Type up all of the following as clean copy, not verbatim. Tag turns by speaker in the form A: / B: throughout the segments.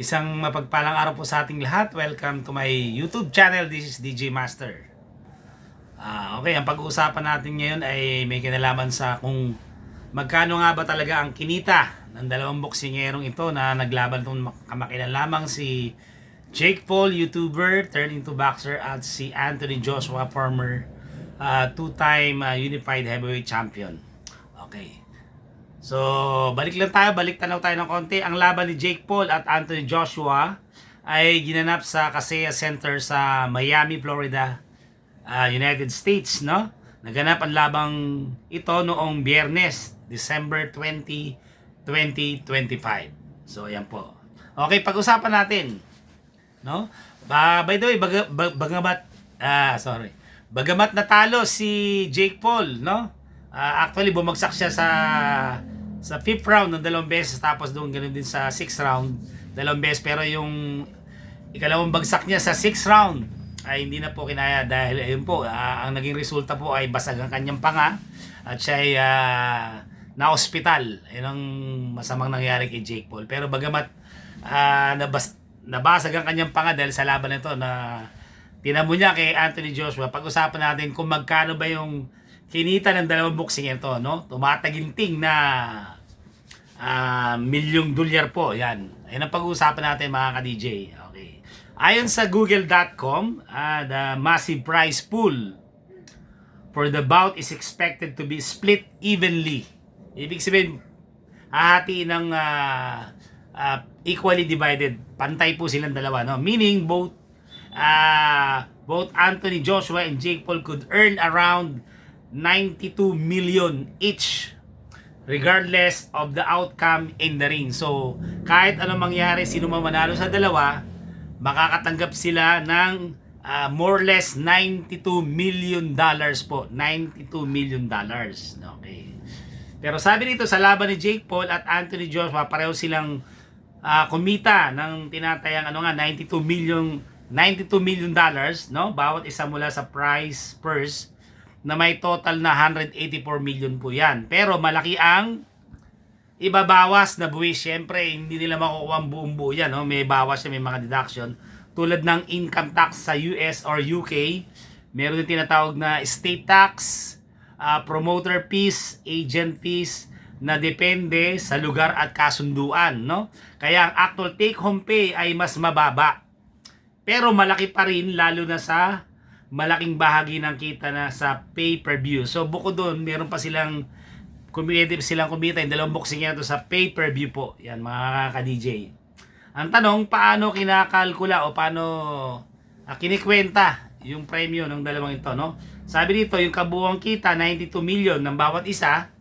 A: Isang mapagpalang araw po sa ating lahat. Welcome to my YouTube channel. This is DJ Master. Okay, ang pag-uusapan natin ngayon ay may kinalaman sa kung magkano nga ba talaga ang kinita ng dalawang boksingerong ito na naglaban itong kamakilan lamang, si Jake Paul, YouTuber, turned into boxer, at si Anthony Joshua, former two-time Unified Heavyweight Champion. Okay. So, balik tanaw tayo ng konti. Ang laban ni Jake Paul at Anthony Joshua ay ginanap sa Kaseya Center sa Miami, Florida, United States, no? Naganap ang labang ito noong Biyernes, December 20, 2025. So, ayan po. Okay, pag-usapan natin, no? By the way, bagamat natalo si Jake Paul, no? Actually, bumagsak siya sa 5th round ng 2 beses, tapos doon ganoon din sa 6th round 2 beses, pero yung ikalawang bagsak niya sa 6th round ay hindi na po kinaya dahil ayun po, ang naging resulta po ay basag ang kanyang panga at siya ay na-hospital. Ayun ang masamang nangyari kay Jake Paul. Pero bagamat nabasag ang kanyang panga dahil sa laban nito na tinamo niya kay Anthony Joshua, pag-usapan natin kung magkano ba yung kinita ng dalawang boxing ito, no? Tumataginting na $1,000,000 po. Yan. Ayan ang pag-uusapan natin, mga ka-DJ. Okay. Ayon sa google.com, the massive prize pool for the bout is expected to be split evenly. Ibig sabihin, hahati ng equally divided. Pantay po silang dalawa, no? Meaning both Anthony Joshua and Jake Paul could earn around 92 million each regardless of the outcome in the ring. So, kahit anong mangyari, sino man manalo sa dalawa, makakatanggap sila ng more or less $92 million po. $92 million. Okay. Pero sabi dito, sa laban ni Jake Paul at Anthony Joshua, pareho silang kumita ng tinatayang $92 million, no? Bawat isa mula sa prize purse na may total na 184 million po yan. Pero malaki ang ibabawas na buwis. Siyempre, hindi nila makukuha ang buong buo yan, no? May bawas, may mga deduction. Tulad ng income tax sa US or UK. Meron din tinatawag na state tax, promoter fees, agent fees, na depende sa lugar at kasunduan, no? Kaya ang actual take-home pay ay mas mababa. Pero malaki pa rin, lalo na sa malaking bahagi ng kita na sa pay-per-view. So bukod doon, meron pa silang kumita yung dalawang boxing yan sa pay-per-view po. Yan, mga ka-DJ. Ang tanong, paano kinakalkula o paano kinikwenta yung premyo ng dalawang ito, no? Sabi dito, yung kabuuang kita, 92 million ng bawat isa,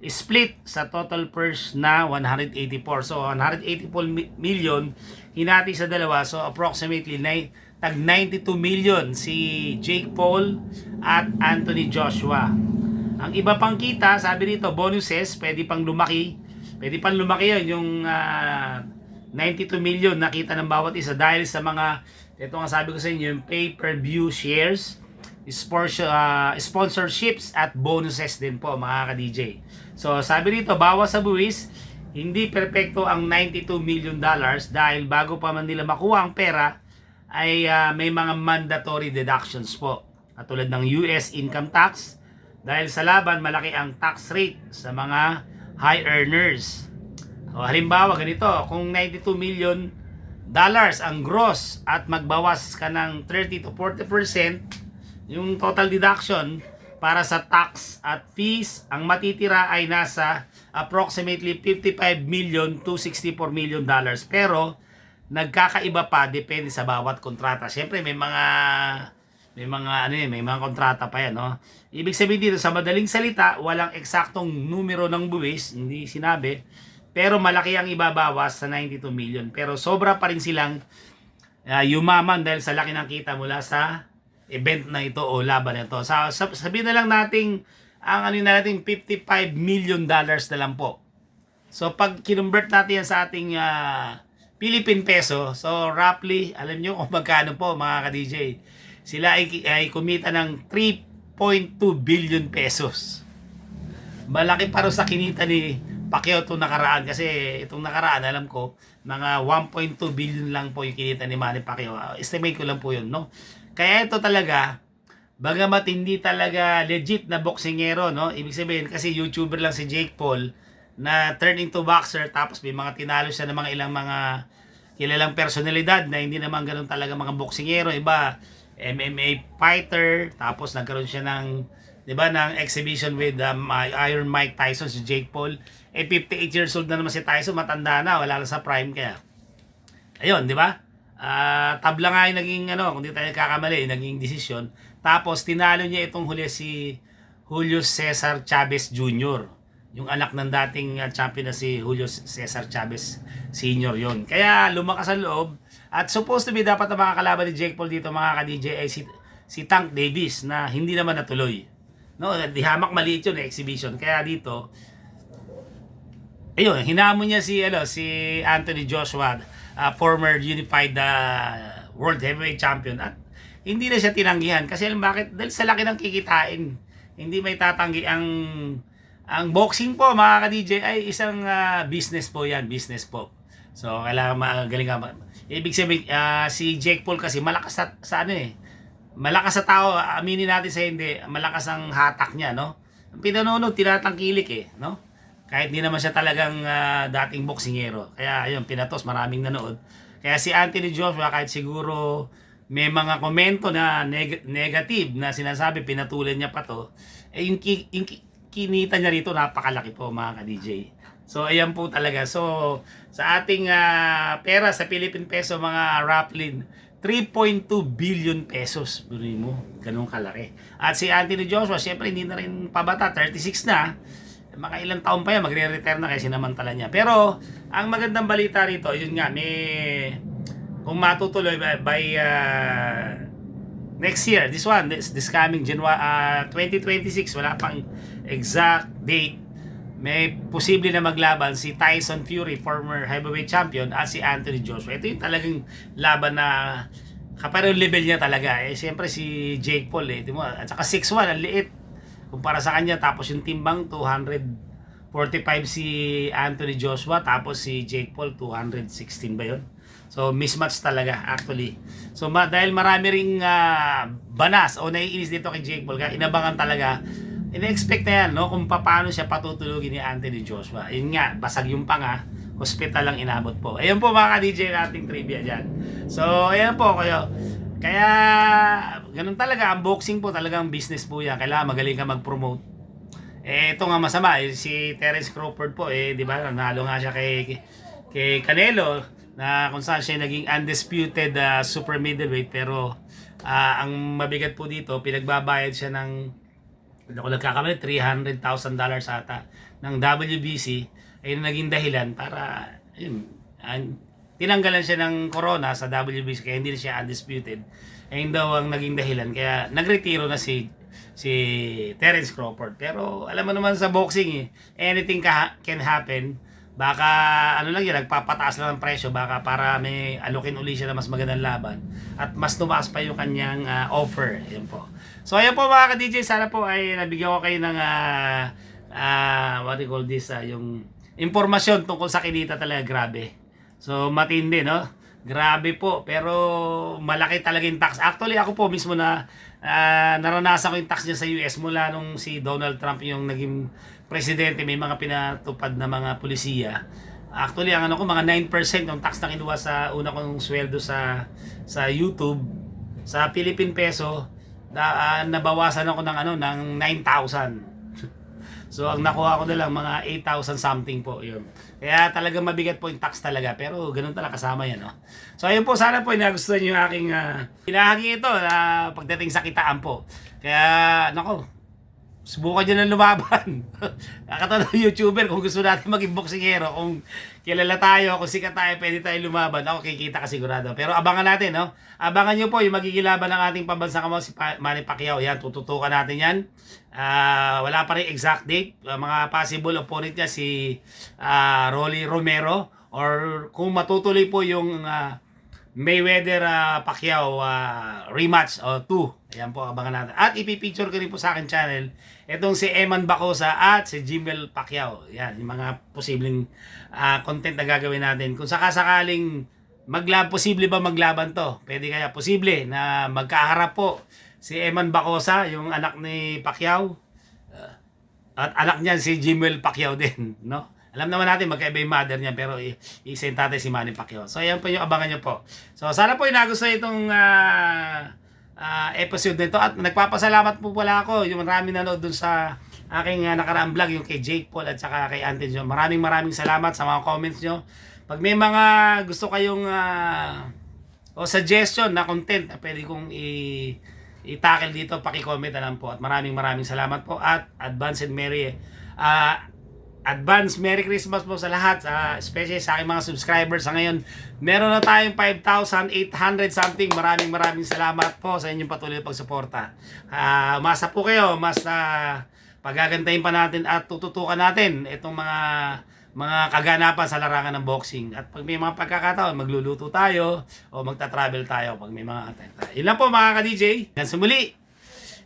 A: split sa total purse na 184. So 184 million hinati sa dalawa. So approximately tag 92 million si Jake Paul at Anthony Joshua. Ang iba pang kita, sabi dito, bonuses, pwede pang lumaki yun, yung 92 million nakita ng bawat isa dahil sa mga, ito nga sabi ko sa inyo, yung pay-per-view shares, sponsorships at bonuses din po, mga ka-DJ. So sabi dito, bawas sa buwis, hindi perpekto ang $92 million dahil bago pa man nila makuha ang pera ay may mga mandatory deductions po. Katulad ng US income tax, dahil sa laban malaki ang tax rate sa mga high earners. O, halimbawa ganito, kung $92 million ang gross at magbawas ka ng 30 to 40% yung total deduction para sa tax at fees, ang matitira ay nasa approximately $55 million to $64 million. Pero nagkakaiba pa, depende sa bawat kontrata. Siyempre may mga kontrata pa yan, no? Ibig sabihin dito, sa madaling salita, walang eksaktong numero ng buwis, hindi sinabi, pero malaki ang ibabawas sa 92 million. Pero sobra pa rin silang yumaman dahil sa laki ng kita mula sa event na ito o laban na ito. Sabihin na lang natin, ang $55 million na lang po. So pag kinonvert natin yan sa ating Philippine peso, so roughly, alam nyo kung magkano po, mga ka-DJ. Sila ay kumita ng 3.2 billion pesos. Malaki para sa kinita ni Pacquiao itong nakaraan kasi itong nakaraan alam ko mga 1.2 billion lang po yung kinita ni Manny Pacquiao. Estimate ko lang po yun, no? Kaya ito talaga, bagamat hindi talaga legit na boksingero, no? Ibig sabihin kasi YouTuber lang si Jake Paul na turn into boxer tapos may mga tinalo siya ng mga ilang mga kilalang personalidad na hindi naman ganun talaga mga boksingero. Iba, MMA fighter, tapos nagkaroon siya ng, di ba, ng exhibition with Iron Mike Tyson, si Jake Paul. 58 years old na naman si Tyson, matanda na, wala na sa prime kaya. Ayun, di ba? Tabla nga yung naging, kung di tayo kakamali, naging desisyon. Tapos, tinalo niya itong huli si Julio Cesar Chavez Jr., yung anak ng dating champion na si Julio Cesar Chavez Sr. yon. Kaya lumakas ang loob. At supposed to be dapat na mga kalaban ni Jake Paul dito mga ka-DJ ay si Tank Davis na hindi naman natuloy. No, di hamak maliit yun, exhibition. Kaya dito, ayun, hinamon niya si Anthony Joshua, former unified world heavyweight champion, at hindi na siya tinanggihan kasi bakit? Dahil sa laki ng kikitain. Hindi may tatanggi ang boxing po mga ka-DJ ay isang business po yan, business po. So kailangan magaling ka. Ibig sabihin si Jake Paul kasi malakas sa malakas sa tao, aminin natin sa hindi, malakas ang hatak niya, no? Ang pinanonood, tinatangkilik no? Kahit di naman siya talagang dating boksingero. Kaya ayun, pinatos, maraming nanood. Kaya si Anthony Joshua, kahit siguro may mga komento na negative na sinasabi, pinatulan niya pa to, yung kinita niya rito, napakalaki po mga ka-DJ. So, ayan po talaga. So, sa ating pera sa Philippine Peso, mga roughly 3.2 billion pesos. Bunin mo, ganun kalaki. At si Anthony Joshua, syempre hindi na rin pabata, 36 na. Mga ilang taon pa yan, magre-retire na kaya sinamantala niya. Pero, ang magandang balita rito, yun nga, kung matutuloy by next year, this coming January 2026, wala pang exact date, may posible na maglaban si Tyson Fury, former heavyweight champion, at si Anthony Joshua. Ito yung talagang laban na kapareho level niya talaga. Siyempre si Jake Paul, at saka 6'1", ang liit kumpara sa kanya. Tapos yung timbang 245 si Anthony Joshua, tapos si Jake Paul 216 ba yun? So mismatch talaga actually. So dahil marami ring banas o naiinis dito kay Jake Paul, kaya inabangan talaga. Ina-expect na yan, no? Kung paano siya patutulugin ni Anthony Joshua. Yun nga, basag yung panga, hospital lang inabot po. Ayun po mga ka-DJ ating trivia dyan. So, ayan po kayo. Kaya, ganun talaga, ang boxing po talagang business po yan. Kailangan magaling ka mag-promote. Ito nga masama, si Terence Crawford po, di ba, nanalo nga siya kay Canelo, na kung saan siya naging undisputed super middleweight. Pero, ang mabigat po dito, pinagbabayad siya ng, kung nagkakamali, $300,000 ata ng WBC ay naging dahilan para tinanggalan siya ng corona sa WBC kaya hindi na siya undisputed. Ayun daw ang naging dahilan kaya nagretiro na si Terence Crawford. Pero alam mo naman sa boxing anything can happen. Baka lang yan, nagpapataas lang ng presyo baka para may alokin uli siya na mas magandang laban at mas tumaas pa yung kanyang offer. Ayun po. So ayan po mga ka-DJ, sana po ay nabigyan ko kayo ng what do you call this, yung impormasyon tungkol sa kinita talaga. Grabe. So matindi, no? Grabe po, pero malaki talaga yung tax. Actually ako po mismo na naranasan ko yung tax niya sa US mula nung si Donald Trump yung naging presidente, may mga pinatupad na mga pulisiya. Actually ang ko mga 9% yung tax na kinuha sa una kong sweldo sa YouTube sa Philippine Peso. Nabawasan ako ng 9,000. So ang nakuha ko na lang mga 8,000 something po yun. Kaya talagang mabigat po yung tax talaga, pero ganun talaga kasama yan, no? So ayun po, sana po nagustuhan niyo yung aking pinahagi ito pagdating sa kitaan po. Kaya subukan nyo na lumaban. Kakatawa ng YouTuber, kung gusto natin maging boksingero, kung kilala tayo, kung sikat tayo, pwede tayo lumaban. Ako, kikita ka sigurado. Pero abangan natin, no? Abangan nyo po yung magiging laban ng ating pambansang kamao, si Manny Pacquiao. Yan, tututukan natin yan. Wala pa rin exact date. Mga possible opponent niya, si Rolly Romero. Or kung matutuloy po yung Mayweather Pacquiao rematch o 2. Ayan po, abangan natin. At ipipicture ko rin po sa akin channel itong si Eman Bacosa at si Jimel Pacquiao. Yan, yung mga posibleng content na gagawin natin. Kung sakasakaling posible ba maglaban to? Pwede kaya posible na magkaharap po si Eman Bacosa, yung anak ni Pacquiao, at anak niyan si Jimel Pacquiao din, no? Alam naman natin magkaiba yung mother niya, pero isa yung tatay si Manny Pacquiao. So ayan po yung abangan niyo po. So sana po nagustuhan itong episode nito, at nagpapasalamat po pala ako yung marami nanood dun sa aking nakaraang vlog, yung kay Jake Paul at saka kay Auntie Jo. Maraming salamat sa mga comments nyo. Pag may mga gusto kayong o suggestion na content na pwede kong i-tackle dito, paki-comment na lang po. At maraming salamat po, at Advance Merry Christmas po sa lahat, especially sa aking mga subscribers. Sa ngayon, meron na tayong 5,800 something. Maraming salamat po sa inyong patuloy pagsuporta. Umasa po kayo, mas pagagantahin pa natin at tututukan natin itong mga kaganapan sa larangan ng boxing. At pag may mga pagkakataon, magluluto tayo o magta-travel tayo pag may mga yun lang po mga ka-DJ. Hanggang sa muli.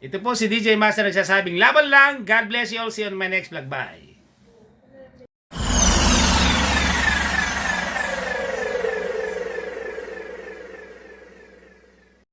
A: Ito po si DJ Master nagsasabing laban lang. God bless you all. See you on my next vlog. Bye.